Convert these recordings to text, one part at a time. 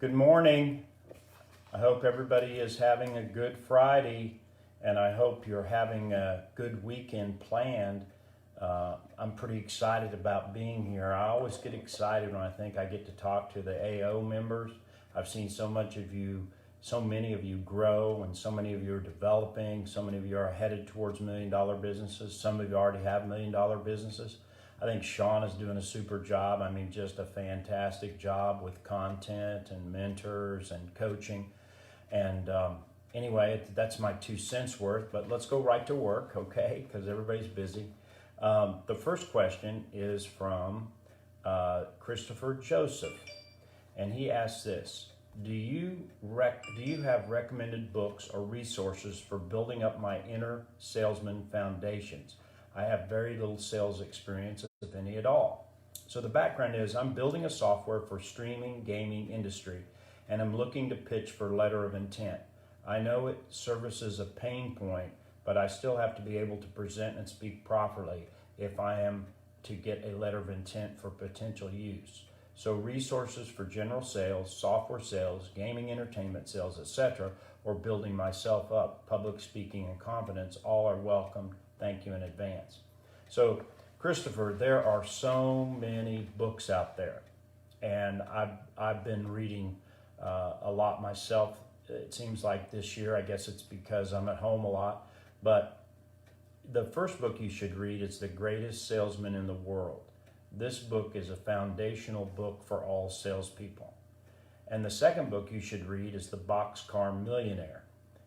Good morning. I hope everybody is having a good Friday, and I hope you're having a good weekend planned. I'm pretty excited about being here. I always get excited when I think I get to talk to the AO members. I've seen so many of you grow, and so many of you are developing. So many of you are headed towards $1 million businesses. Some of you already have $1 million businesses. I think Shawn is doing a super job. I mean, just a fantastic job with content and mentors and coaching. And anyway, that's my 2 cents worth, but let's go right to work, okay? Because everybody's busy. The first question is from Christopher Joseph, and he asks this: Do you have recommended books or resources for building up my inner salesman foundations? I have very little sales experience, if any at all. So the background is I'm building a software for streaming gaming industry, and I'm looking to pitch for letter of intent. I know it services a pain point, but I still have to be able to present and speak properly if I am to get a letter of intent for potential use. So resources for general sales, software sales, gaming entertainment sales, etc., or building myself up, public speaking and confidence, all are welcome. Thank you in advance. So Christopher, there are so many books out there, and I've been reading a lot myself. It seems like this year, I guess it's because I'm at home a lot, but the first book you should read is The Greatest Salesman in the World. This book is a foundational book for all salespeople. And the second book you should read is The Boxcar Millionaire.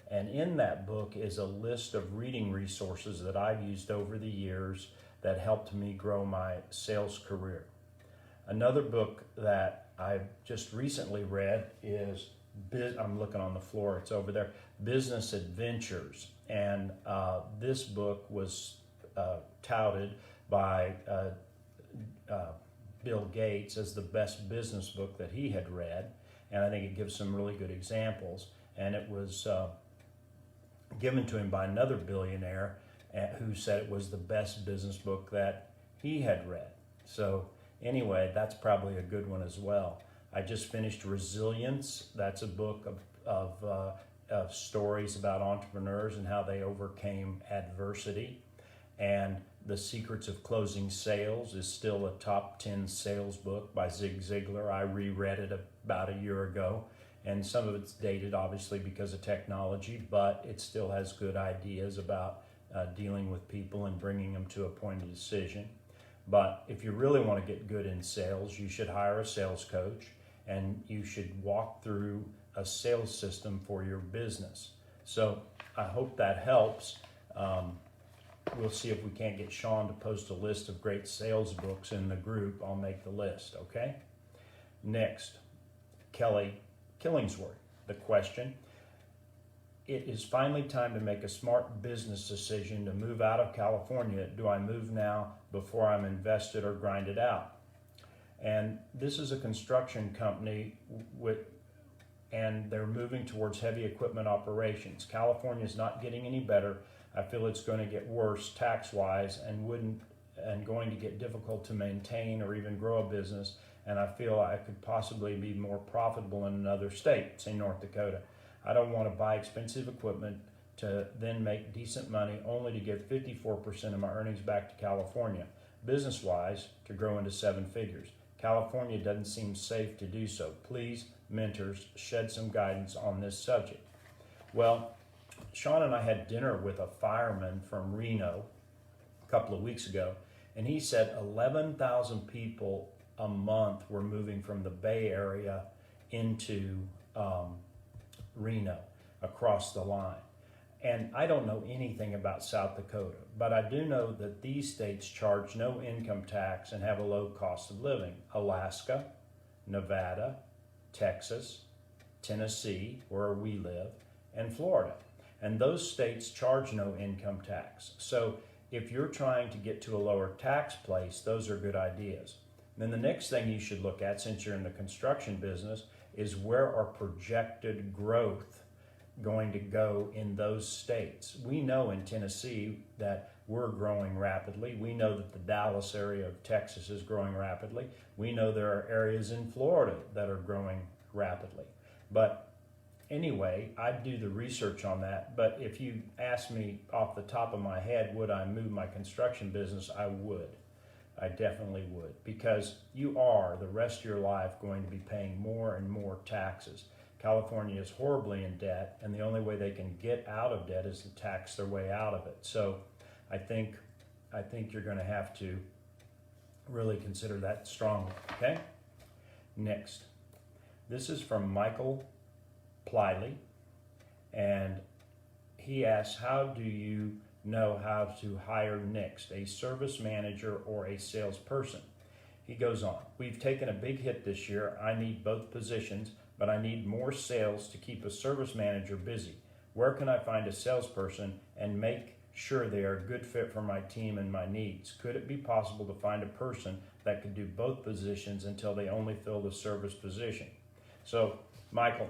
And in that book is a list of reading resources that I've used over the years that helped me grow my sales career. Another book that I've just recently read is, I'm looking on the floor, it's over there, Business Adventures. And this book was touted by Bill Gates as the best business book that he had read. And I think it gives some really good examples. And it was given to him by another billionaire who said it was the best business book that he had read. So anyway, that's probably a good one as well. I just finished Resilience. That's a book of stories about entrepreneurs and how they overcame adversity. And The Secrets of Closing Sales is still a top 10 sales book by Zig Ziglar. I reread it about a year ago, and some of it's dated obviously because of technology, but it still has good ideas about dealing with people and bringing them to a point of decision. But if you really want to get good in sales, you should hire a sales coach, and you should walk through a sales system for your business. So I hope that helps. We'll see if we can't get Shawn to post a list of great sales books in the group. I'll make the list, okay? Next, Kelly Killingsworth. The question: It is finally time to make a smart business decision to move out of California. Do I move now before I'm invested or grind it out? And this is a construction company and they're moving towards heavy equipment operations. California is not getting any better. I feel it's going to get worse tax-wise and going to get difficult to maintain or even grow a business. And I feel I could possibly be more profitable in another state, say North Dakota. I don't want to buy expensive equipment to then make decent money only to give 54% of my earnings back to California. Business-wise, to grow into 7 figures. California doesn't seem safe to do so. Please, mentors, shed some guidance on this subject. Well, Shawn and I had dinner with a fireman from Reno a couple of weeks ago, and he said 11,000 people a month were moving from the Bay Area into Reno across the line. And I don't know anything about South Dakota, but I do know that these states charge no income tax and have a low cost of living. Alaska, Nevada, Texas, Tennessee, where we live, and Florida. And those states charge no income tax. So if you're trying to get to a lower tax place, those are good ideas. Then the next thing you should look at, since you're in the construction business, is where are projected growth going to go in those states. We know in Tennessee that we're growing rapidly. We know that the Dallas area of Texas is growing rapidly. We know there are areas in Florida that are growing rapidly. But anyway, I'd do the research on that. But if you ask me off the top of my head, would I move my construction business? I would. I definitely would, because you are the rest of your life going to be paying more and more taxes. California is horribly in debt, and the only way they can get out of debt is to tax their way out of it. So I think you're going to have to really consider that strongly. Okay? Next. This is from Michael Pliley, and he asks, how do you know how to hire next, a service manager or a salesperson? He goes on, we've taken a big hit this year. I need both positions, but I need more sales to keep a service manager busy. Where can I find a salesperson and make sure they are a good fit for my team and my needs? Could it be possible to find a person that could do both positions until they only fill the service position? So, Michael,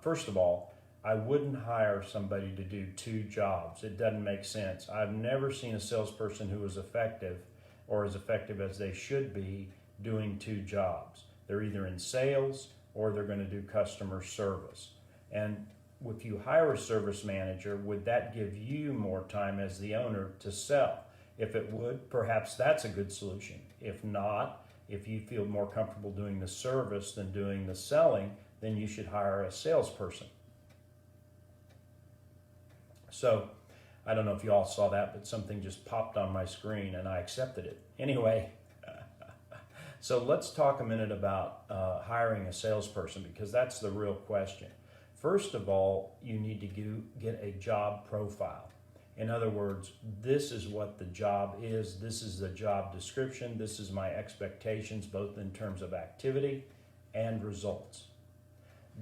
first of all, I wouldn't hire somebody to do two jobs. It doesn't make sense. I've never seen a salesperson who is effective or as effective as they should be doing two jobs. They're either in sales or they're going to do customer service. And if you hire a service manager, would that give you more time as the owner to sell? If it would, perhaps that's a good solution. If not, if you feel more comfortable doing the service than doing the selling, then you should hire a salesperson. So, I don't know if you all saw that, but something just popped on my screen and I accepted it. Anyway, so let's talk a minute about hiring a salesperson, because that's the real question. First of all, you need to get a job profile. In other words, this is what the job is. This is the job description. This is my expectations, both in terms of activity and results.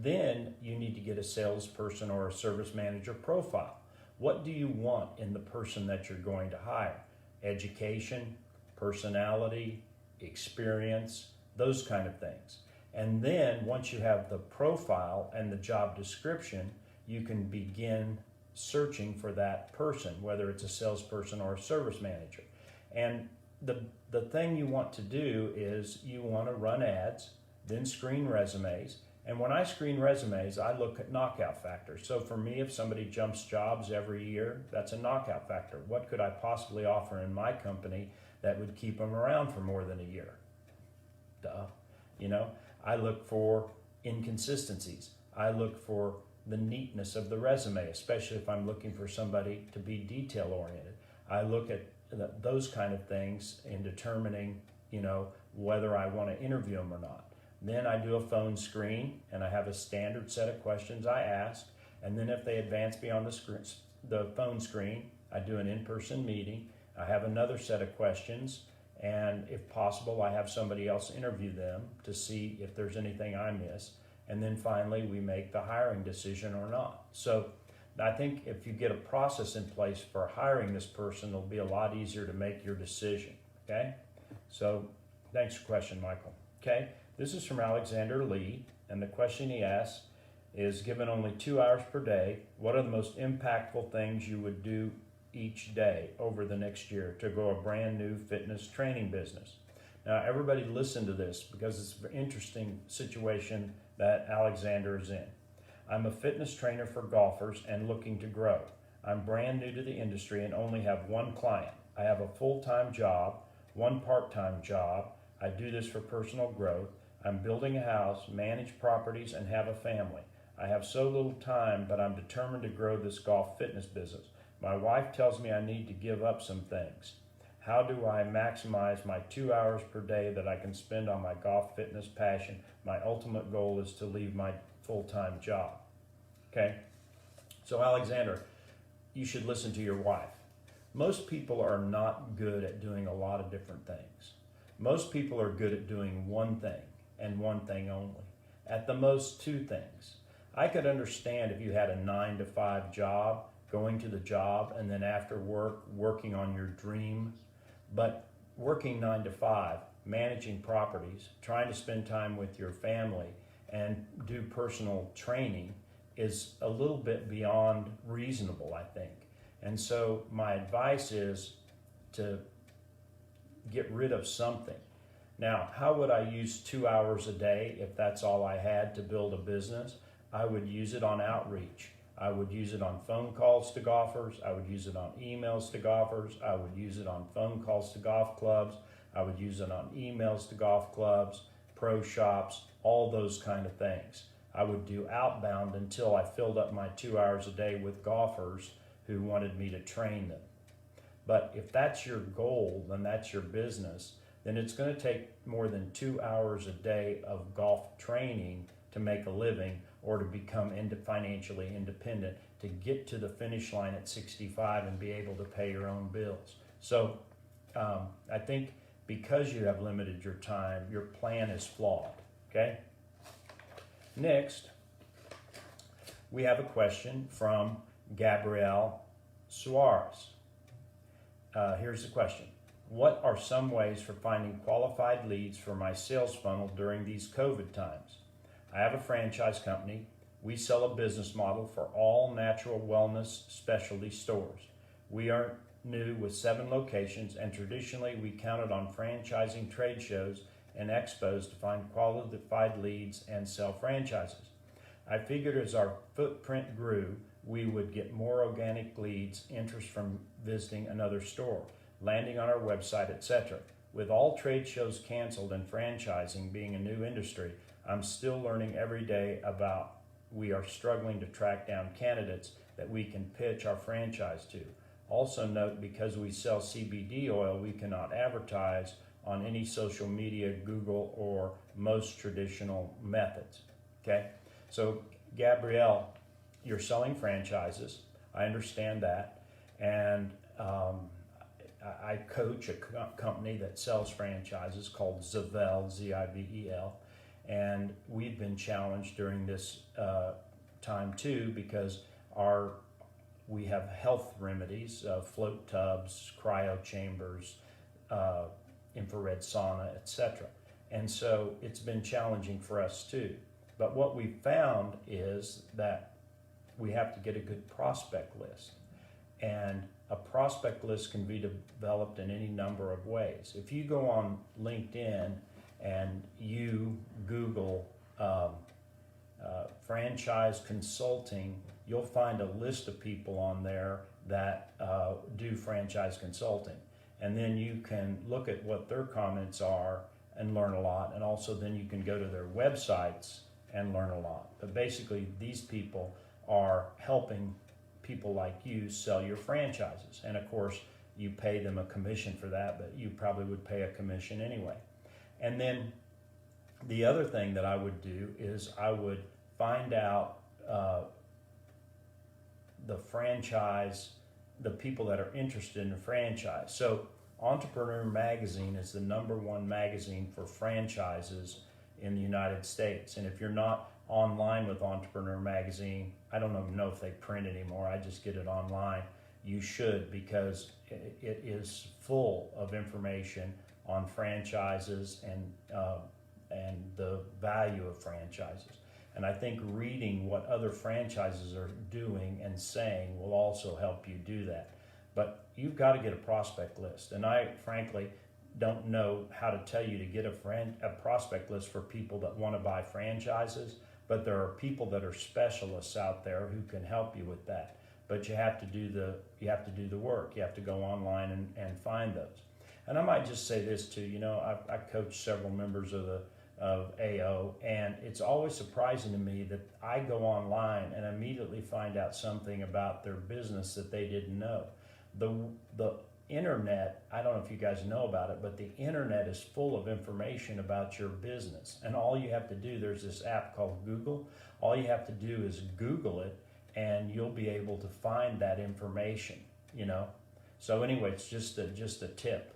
Then you need to get a salesperson or a service manager profile. What do you want in the person that you're going to hire? Education, personality, experience, those kind of things. And then once you have the profile and the job description, you can begin searching for that person, whether it's a salesperson or a service manager. And the thing you want to do is you want to run ads, then screen resumes. And when I screen resumes, I look at knockout factors. So for me, if somebody jumps jobs every year, that's a knockout factor. What could I possibly offer in my company that would keep them around for more than a year? Duh. You know, I look for inconsistencies. I look for the neatness of the resume, especially if I'm looking for somebody to be detail-oriented. I look at those kind of things in determining, you know, whether I want to interview them or not. Then I do a phone screen, and I have a standard set of questions I ask. And then if they advance beyond the phone screen, I do an in-person meeting. I have another set of questions, and if possible, I have somebody else interview them to see if there's anything I miss. And then finally, we make the hiring decision or not. So I think if you get a process in place for hiring this person, it'll be a lot easier to make your decision, okay? So thanks for the question, Michael. Okay, this is from Alexander Lee, and the question he asks is, given only 2 hours per day, what are the most impactful things you would do each day over the next year to grow a brand new fitness training business? Now, everybody listen to this, because it's an interesting situation that Alexander is in. I'm a fitness trainer for golfers and looking to grow. I'm brand new to the industry and only have one client. I have a full-time job, one part-time job. I do this for personal growth. I'm building a house, manage properties, and have a family. I have so little time, but I'm determined to grow this golf fitness business. My wife tells me I need to give up some things. How do I maximize my 2 hours per day that I can spend on my golf fitness passion? My ultimate goal is to leave my full-time job. Okay? So Alexander, you should listen to your wife. Most people are not good at doing a lot of different things. Most people are good at doing one thing and one thing only. At the most, two things. I could understand if you had a 9-to-5 job, going to the job, and then after work, working on your dream. But working 9 to 5, managing properties, trying to spend time with your family, and do personal training is a little bit beyond reasonable, I think. And so my advice is to get rid of something. Now, how would I use 2 hours a day if that's all I had to build a business? I would use it on outreach. I would use it on phone calls to golfers. I would use it on emails to golfers. I would use it on phone calls to golf clubs. I would use it on emails to golf clubs, pro shops, all those kind of things. I would do outbound until I filled up my 2 hours a day with golfers who wanted me to train them. But if that's your goal, then that's your business, then it's going to take more than 2 hours a day of golf training to make a living or to become financially independent, to get to the finish line at 65 and be able to pay your own bills. So I think because you have limited your time, your plan is flawed, okay? Next, we have a question from Gabrielle Suarez. Here's the question. What are some ways for finding qualified leads for my sales funnel during these COVID times? I have a franchise company. We sell a business model for all natural wellness specialty stores. We are new with 7 locations, and traditionally we counted on franchising trade shows and expos to find qualified leads and sell franchises. I figured as our footprint grew, we would get more organic leads, interest from visiting another store, landing on our website, etc. With all trade shows canceled and franchising being a new industry, I'm still learning every day about we are struggling to track down candidates that we can pitch our franchise to. Also note, because we sell CBD oil, we cannot advertise on any social media, Google, or most traditional methods. Okay? So, Gabrielle, you're selling franchises. I understand that. And I coach a company that sells franchises called Zivel, Z-I-V-E-L. And we've been challenged during this time too, because we have health remedies, float tubs, cryo chambers, infrared sauna, etc. And so it's been challenging for us too. But what we found is that we have to get a good prospect list. And a prospect list can be developed in any number of ways. If you go on LinkedIn and you Google franchise consulting, you'll find a list of people on there that do franchise consulting. And then you can look at what their comments are and learn a lot. And also then you can go to their websites and learn a lot. But basically, these people are helping people like you sell your franchises. And of course, you pay them a commission for that, but you probably would pay a commission anyway. And then the other thing that I would do is I would find out the people that are interested in the franchise. So Entrepreneur Magazine is the #1 magazine for franchises in the United States. And if you're not online with Entrepreneur Magazine, I don't even know if they print anymore, I just get it online. You should, because it is full of information on franchises and the value of franchises. And I think reading what other franchises are doing and saying will also help you do that. But you've got to get a prospect list. And I frankly don't know how to tell you to get a prospect list for people that want to buy franchises, but there are people that are specialists out there who can help you with that. But you have to do the work. You have to go online and find those. And I might just say this too. I coach several members of AO, and it's always surprising to me that I go online and immediately find out something about their business that they didn't know. The internet, I don't know if you guys know about it, but the internet is full of information about your business. And all you have to do, there's this app called Google. All you have to do is Google it, and you'll be able to find that information, So anyway, it's just a tip.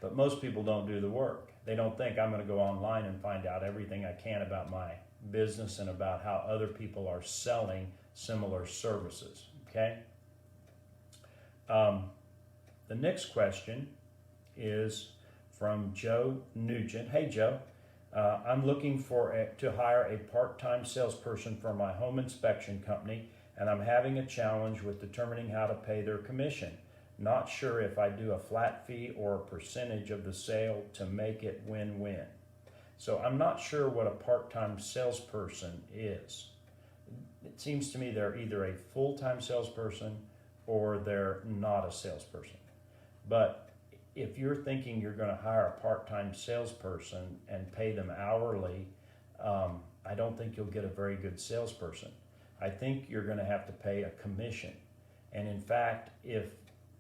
But most people don't do the work. They don't think I'm going to go online and find out everything I can about my business and about how other people are selling similar services, okay? The next question is from Joe Nugent. Hey, Joe. I'm looking to hire a part-time salesperson for my home inspection company, and I'm having a challenge with determining how to pay their commission. Not sure if I do a flat fee or a percentage of the sale to make it win-win. So I'm not sure what a part-time salesperson is. It seems to me they're either a full-time salesperson or they're not a salesperson. But if you're thinking you're going to hire a part-time salesperson and pay them hourly, I don't think you'll get a very good salesperson. I think you're going to have to pay a commission. And in fact, if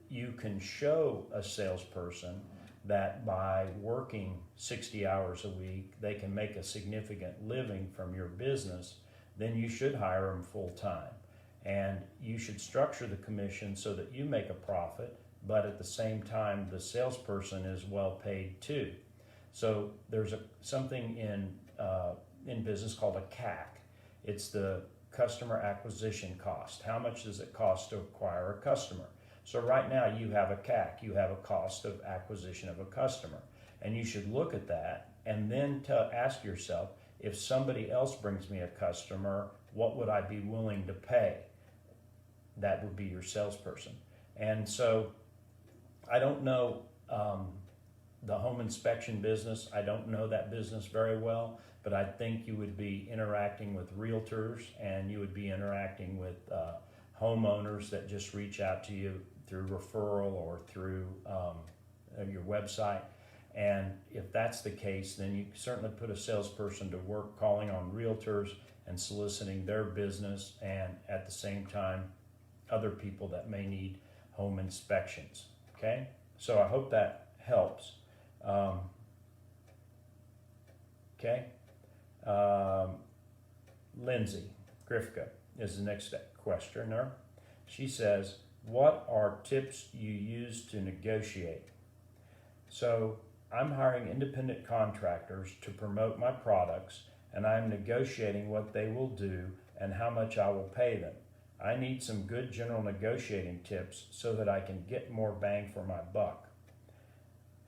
you can show a salesperson that by working 60 hours a week, they can make a significant living from your business, then you should hire them full time. And you should structure the commission so that you make a profit, but at the same time, the salesperson is well paid too. So there's something in business called a CAC. It's the customer acquisition cost. How much does it cost to acquire a customer? So right now you have a CAC, you have a cost of acquisition of a customer. And you should look at that and then ask yourself, if somebody else brings me a customer, what would I be willing to pay? That would be your salesperson. And so I don't know the home inspection business. I don't know that business very well, but I think you would be interacting with realtors and you would be interacting with homeowners that just reach out to you through referral or through your website. And if that's the case, then you certainly put a salesperson to work calling on realtors and soliciting their business, and at the same time, other people that may need home inspections. Okay? So I hope that helps. Okay? Lindsay Grifka is the next questioner. She says, what are tips you use to negotiate? So I'm hiring independent contractors to promote my products, and I'm negotiating what they will do and how much I will pay them. I need some good general negotiating tips so that I can get more bang for my buck.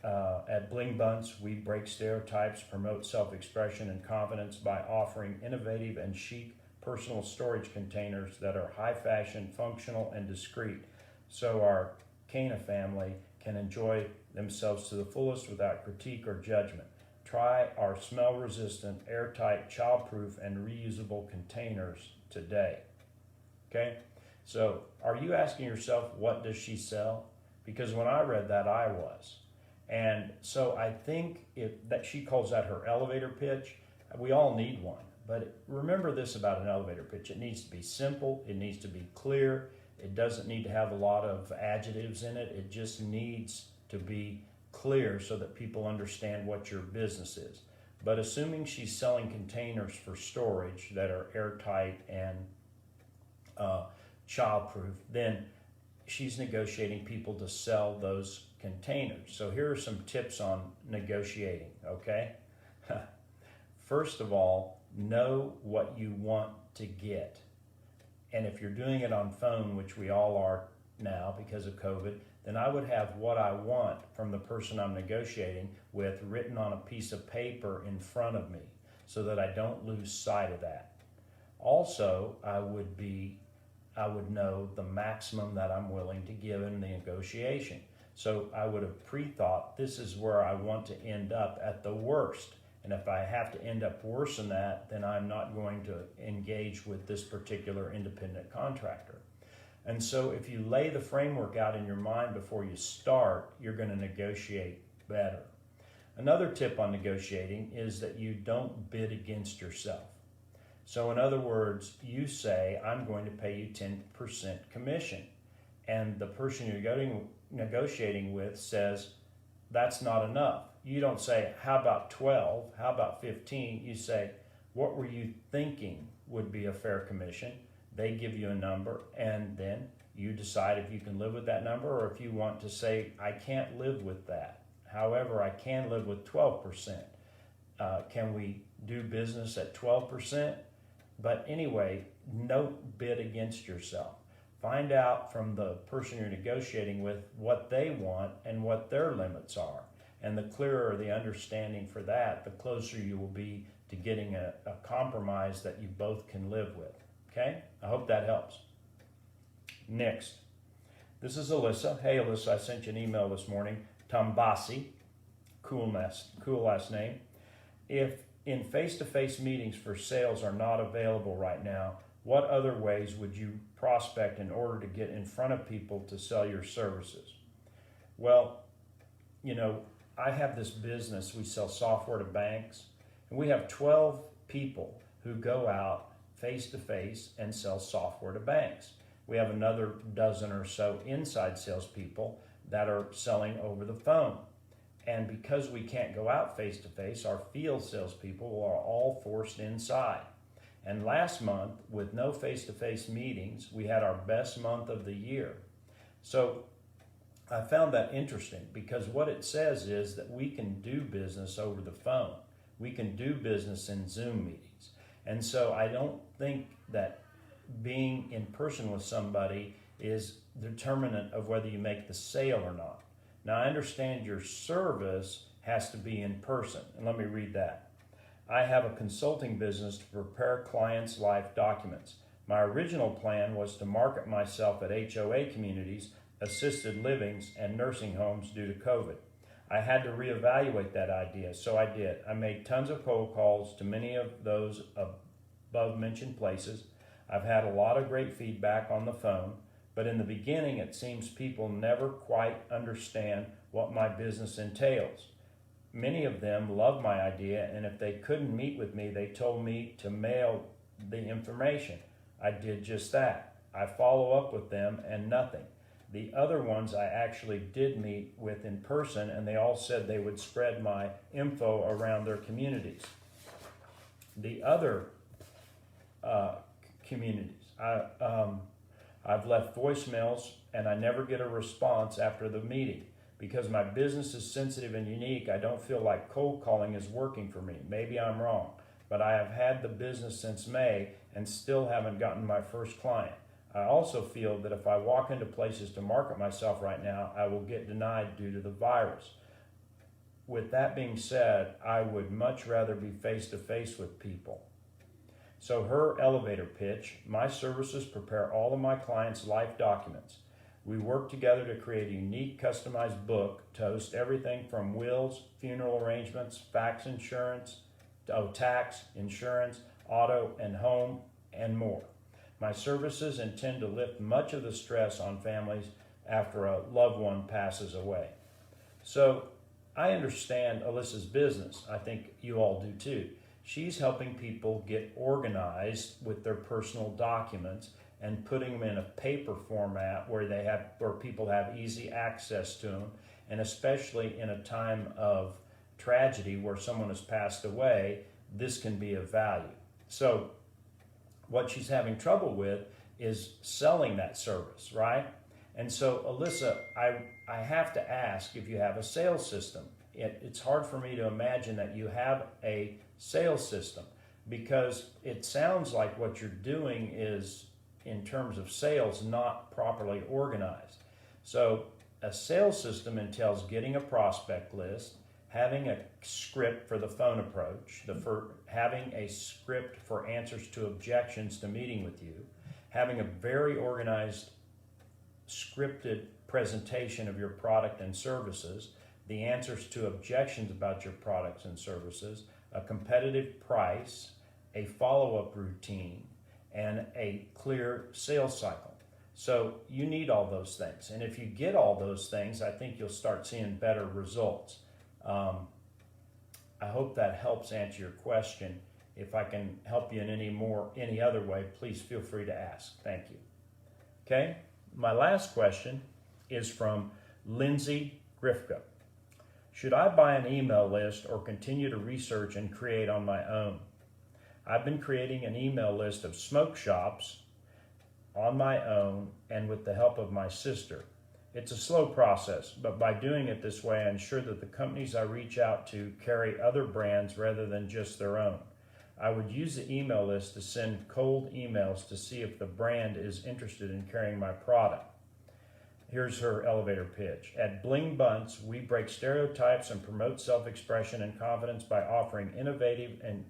At Bling Bunts, we break stereotypes, promote self-expression and confidence by offering innovative and chic personal storage containers that are high fashion, functional, and discreet, so our Cana family can enjoy themselves to the fullest without critique or judgment. Try our smell-resistant, airtight, child-proof, and reusable containers today. Okay? So, are you asking yourself, what does she sell? Because when I read that, I was. And so I think that she calls that her elevator pitch. We all need one. But remember this about an elevator pitch. It needs to be simple. It needs to be clear. It doesn't need to have a lot of adjectives in it. It just needs to be clear so that people understand what your business is. But assuming she's selling containers for storage that are airtight and childproof, then she's negotiating people to sell those containers. So here are some tips on negotiating, okay? First of all, know what you want to get. And if you're doing it on phone, which we all are now because of COVID, then I would have what I want from the person I'm negotiating with written on a piece of paper in front of me so that I don't lose sight of that. Also, I would know the maximum that I'm willing to give in the negotiation. So I would have pre-thought, this is where I want to end up at the worst. And if I have to end up worse than that, then I'm not going to engage with this particular independent contractor. And so if you lay the framework out in your mind before you start, you're going to negotiate better. Another tip on negotiating is that you don't bid against yourself. So in other words, you say, I'm going to pay you 10% commission. And the person you're negotiating with says, that's not enough. You don't say, how about 12? How about 15? You say, what were you thinking would be a fair commission? They give you a number, and then you decide if you can live with that number, or if you want to say, I can't live with that. However, I can live with 12%. Can we do business at 12%? But anyway, don't bid against yourself. Find out from the person you're negotiating with what they want and what their limits are. And the clearer the understanding for that, the closer you will be to getting a compromise that you both can live with. Okay? I hope that helps. Next, This is Alyssa. Hey, Alyssa, I sent you an email this morning. Tambasi, cool last name. If in face-to-face meetings for sales are not available right now, what other ways would you prospect in order to get in front of people to sell your services? Well, I have this business. We sell software to banks, and we have 12 people who go out face-to-face and sell software to banks. We have another dozen or so inside salespeople that are selling over the phone. And because we can't go out face-to-face, our field salespeople are all forced inside. And last month, with no face-to-face meetings, we had our best month of the year. So I found that interesting because what it says is that we can do business over the phone. We can do business in Zoom meetings. And so I don't think that being in person with somebody is determinant of whether you make the sale or not. Now, I understand your service has to be in person. And let me read that. I have a consulting business to prepare clients' life documents. My original plan was to market myself at HOA communities, assisted livings, and nursing homes due to COVID. I had to reevaluate that idea, so I did. I made tons of cold calls to many of those above mentioned places. I've had a lot of great feedback on the phone, but in the beginning it seems people never quite understand what my business entails. Many of them love my idea, and if they couldn't meet with me, they told me to mail the information. I did just that. I follow up with them and nothing. The other ones I actually did meet with in person, and they all said they would spread my info around their communities. The other communities, I've left voicemails, and I never get a response after the meeting. Because my business is sensitive and unique, I don't feel like cold calling is working for me. Maybe I'm wrong, but I have had the business since May and still haven't gotten my first client. I also feel that if I walk into places to market myself right now, I will get denied due to the virus. With that being said, I would much rather be face-to-face with people. So her elevator pitch: my services prepare all of my clients' life documents. We work together to create a unique, customized book to host everything from wills, funeral arrangements, tax, insurance, auto and home, and more. My services intend to lift much of the stress on families after a loved one passes away. So I understand Alyssa's business. I think you all do too. She's helping people get organized with their personal documents and putting them in a paper format where people have easy access to them, and especially in a time of tragedy where someone has passed away, this can be of value. So what she's having trouble with is selling that service, right? And so, Alyssa, I have to ask if you have a sales system. It's hard for me to imagine that you have a sales system, because it sounds like what you're doing is, in terms of sales, not properly organized. So a sales system entails getting a prospect list, having a script for the phone approach, having a script for answers to objections to meeting with you, having a very organized scripted presentation of your product and services, the answers to objections about your products and services, a competitive price, a follow-up routine, and a clear sales cycle. So you need all those things. And if you get all those things, I think you'll start seeing better results. I hope that helps answer your question. If I can help you in any other way, please feel free to ask. Thank you. Okay, my last question is from Lindsay Grifka. Should I buy an email list or continue to research and create on my own? I've been creating an email list of smoke shops on my own and with the help of my sister. It's a slow process, but by doing it this way, I ensure that the companies I reach out to carry other brands rather than just their own. I would use the email list to send cold emails to see if the brand is interested in carrying my product. Here's her elevator pitch. At Bling Bunts, we break stereotypes and promote self-expression and confidence by offering innovative and,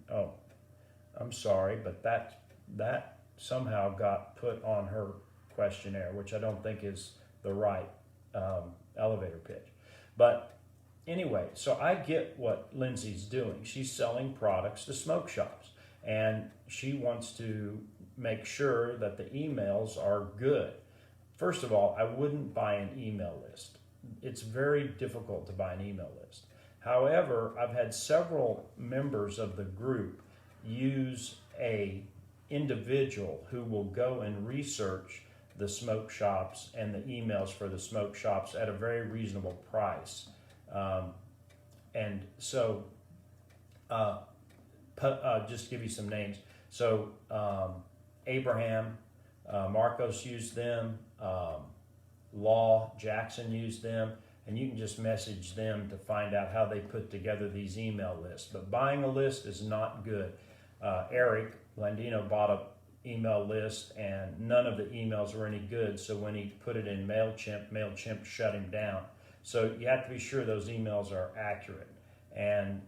I'm sorry, but that somehow got put on her questionnaire, which I don't think is the right elevator pitch. But anyway, so I get what Lindsay's doing. She's selling products to smoke shops, and she wants to make sure that the emails are good. First of all, I wouldn't buy an email list. It's very difficult to buy an email list. However, I've had several members of the group use a individual who will go and research the smoke shops and the emails for the smoke shops at a very reasonable price. And so, just to give you some names. So, Abraham, Marcos used them, Law, Jackson used them, and you can just message them to find out how they put together these email lists. But buying a list is not good. Eric Landino bought an email list, and none of the emails were any good, so when he put it in MailChimp shut him down. So you have to be sure those emails are accurate, and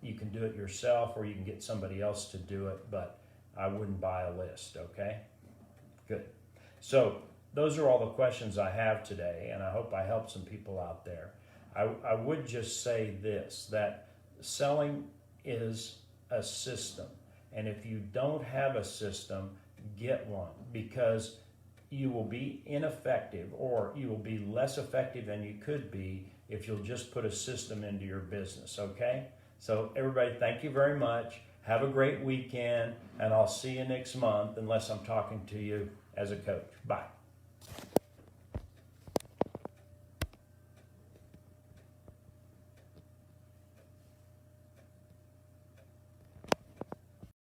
you can do it yourself or you can get somebody else to do it, but I wouldn't buy a list, okay? Good. So those are all the questions I have today, and I hope I helped some people out there. I would just say this, that selling is a system, and if you don't have a system, get one, because you will be ineffective, or you will be less effective than you could be if you'll just put a system into your business, okay? So everybody, thank you very much. Have a great weekend, and I'll see you next month unless I'm talking to you as a coach. Bye.